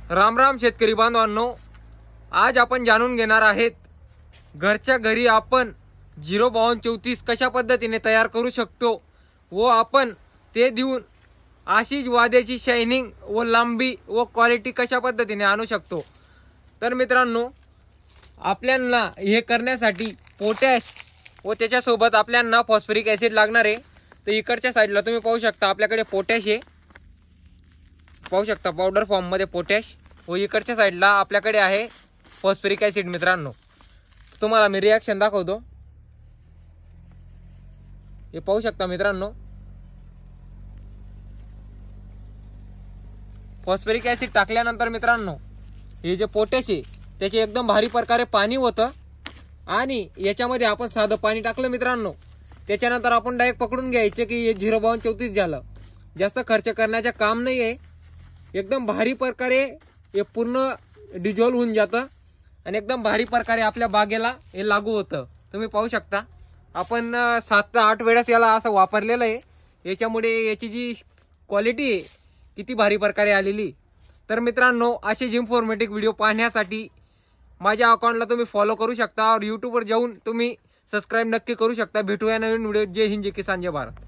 राम राम शेतकरी बांधवांनो, आज आपण जाणून घेणार आहेत घरच्या घरी आपण 05234 कशा पद्धतीने तयार करू शकतो व आपण ते देऊन अशीच वाद्याची शायनिंग व लांबी व क्वालिटी कशा पद्धतीने आणू शकतो। तर मित्रांनो, आपल्याला हे करण्यासाठी पोटॅश व त्याच्यासोबत आपल्याला फॉस्फरिक ॲसिड लागणार आहे। तर इकडच्या साईडला तुम्ही पाहू शकता आपल्याकडे पोटॅश आहे, पाहू शकता पावडर फॉर्म मध्ये पोटॅश, व इकडच्या साईडला आपल्याकडे आहे फॉस्फरिक ॲसिड। मित्रांनो, तुम्हाला मी रिॲक्शन दाखवतो, हे पाहू शकता मित्रांनो। फॉस्फरिक ॲसिड टाकल्यानंतर मित्रांनो, हे जे पोटॅश आहे त्याचे एकदम भारी प्रकारे पाणी होतं आणि याच्यामध्ये आपण साधं पाणी टाकलं मित्रांनो, त्याच्यानंतर आपण डायरेक्ट पकडून घ्यायचे की हे 05234 झालं। जास्त खर्च करण्याचं काम नाही आहे, एकदम भारी प्रकारे हे पूर्ण डिझॉल्व होऊन जातं आणि एकदम भारी प्रकारे आपल्या बागेला हे लागू होतं। तुम्ही पाहू शकता आपण 7 ते 8 वेळेस याला असं वापरलेलं आहे, याच्यामुळे याची जी क्वालिटी आहे किती भारी प्रकारे आलेली। तर मित्रांनो, असे इन्फॉर्मेटिव्ह व्हिडिओ पाहण्यासाठी माझ्या अकाउंटला तुम्ही फॉलो करू शकता और यूट्यूबवर जाऊन तुम्ही सबस्क्राइब नक्की करू शकता। भेटूया नवीन व्हिडिओ। जय हिंद, जय किसान, जय भारत।